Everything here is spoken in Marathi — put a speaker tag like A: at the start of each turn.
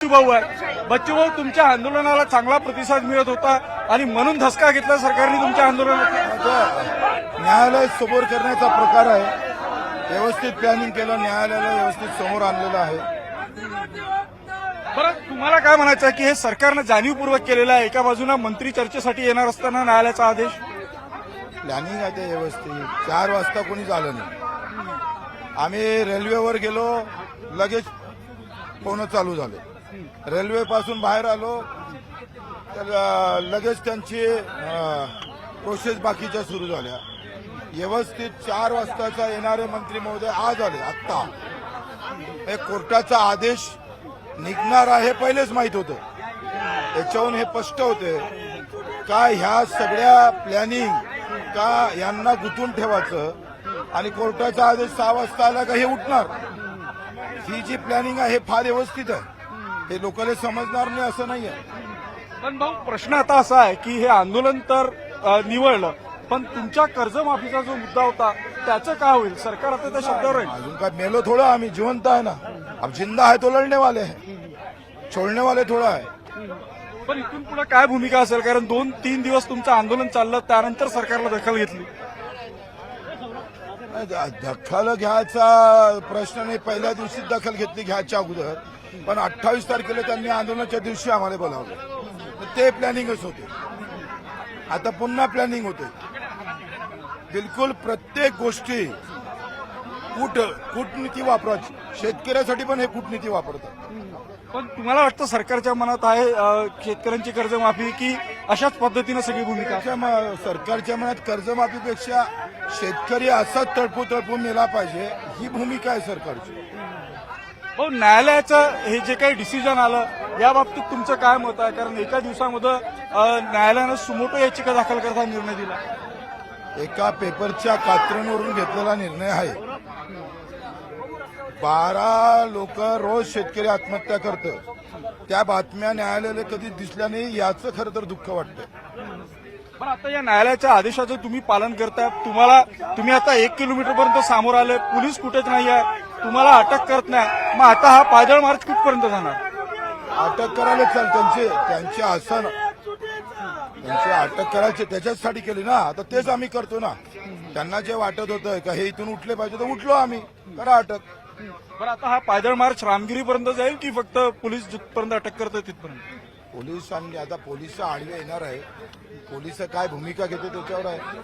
A: भाऊ आहे. बच्चू भाऊ, तुमच्या आंदोलनाला चांगला प्रतिसाद मिळत होता आणि म्हणून धसका घेतला सरकारने तुमच्या आंदोलनात.
B: न्यायालय समोर करण्याचा प्रकार आहे. व्यवस्थित प्लॅनिंग केलं, न्यायालयाला व्यवस्थित समोर आणलेलं आहे.
A: बरं, तुम्हाला काय म्हणायचं आहे की हे सरकारनं जाणीवपूर्वक केलेलं आहे? एका बाजूला मंत्री चर्चेसाठी येणार असताना न्यायालयाचा आदेश.
B: प्लॅनिंग आहे ते व्यवस्थित. 4 वाजता कोणी झालं नाही. आम्ही रेल्वेवर गेलो, लगेच फोन चालू झाले. रेल्वे पासून बाहेर आलो तर लगेच त्यांची प्रोसेस बाकीच्या सुरू झाल्या. व्यवस्थित 4 वाजताचा येणारे मंत्री महोदय आज आले. आत्ता एक कोर्टाचा आदेश निघणार आहे पहिलेच माहित होतं. त्याच्याहून हे स्पष्ट होते का ह्या सगळ्या प्लॅनिंग का यांना गुंतून ठेवायचं आणि कोर्टाचा आदेश 6 वाजता आला का हे उठणार. ही जी प्लॅनिंग आहे हे फार व्यवस्थित आहे. हे लोकांना समजणार नाही असं नाही आहे.
A: पण भाऊ, प्रश्न आता असा आहे की हे आंदोलन तर निवळलं, पण तुमच्या कर्जमाफीचा जो मुद्दा होता त्याचं काय होईल? सरकार आता त्या शब्दावर आहे.
B: अजून काय मेलो थोडं, आम्ही जिवंत आहे ना. अब जिंदा है तो लढणे वाले है, छोडणे वाले थोडा आहे.
A: पण इथून पुढे काय भूमिका असेल? कारण 2-3 दिवस तुमचं आंदोलन चाललं, त्यानंतर सरकारला दखल घेतली.
B: दखल घ्यायचा प्रश्न नाही. पहिल्या दिवशी दखल घेतली घ्यायच्या अगोदर, पण 28 तारखेला त्यांनी आंदोलनाच्या दिवशी आम्हाला बोलावलं. ते प्लॅनिंगच होते. आता पुन्हा प्लॅनिंग होते. बिलकुल प्रत्येक गोष्टी कूटनीती वापरायची. शेतकऱ्यासाठी पण हे कूटनीती वापरतात.
A: पण तुम्हाला वाटतं सरकारच्या मनात आहे शेतकऱ्यांची कर्जमाफी, की अशाच पद्धतीनं सगळी भूमिका?
B: सरकारच्या मनात कर्जमाफीपेक्षा शेतकरी असाच तळपून मेला पाहिजे, ही भूमिका आहे सरकारची.
A: हो, न्यायालयाचं हे जे काही डिसिजन आलं या बाबतीत तुमचं काय मत आहे? कारण एका दिवसामध्ये न्यायालयानं सुमोटो याचिका दाखल करता निर्णय दिला.
B: एका पेपरच्या कात्रणवरून घेतलेला निर्णय आहे. 12 लोक रोज शेतकरी आत्महत्या करतं. त्या बातम्या न्यायालयाला कधी दिसल्या नाही, याचं खरं तर दुःख वाटतं.
A: पण आता या न्यायालयाच्या आदेशाचं तुम्ही पालन करताय. तुम्ही आता 1 किलोमीटरपर्यंत सामोर आले, पोलीस कुठेच नाही आहे, तुम्हाला अटक करत नाही. मग आता हा पायदळ मार्च कुठपर्यंत जाणार?
B: अटक करायला त्यांचे आसन त्यांची अटक करायची त्याच्यासाठी केली ना. आता तेच आम्ही करतो ना. त्यांना जे वाटत होतं का हे इथून उठले पाहिजे तर उठलो आम्ही. करा अटक.
A: बरं, आता हा पायदळ मार्च रामगिरीपर्यंत जाईल की फक्त पोलीस जिथपर्यंत अटक करतात तिथपर्यंत?
B: पोलिसांनी आता पोलिस आडवे येणार आहे. पोलिस काय भूमिका घेते त्याच्यावर आहे.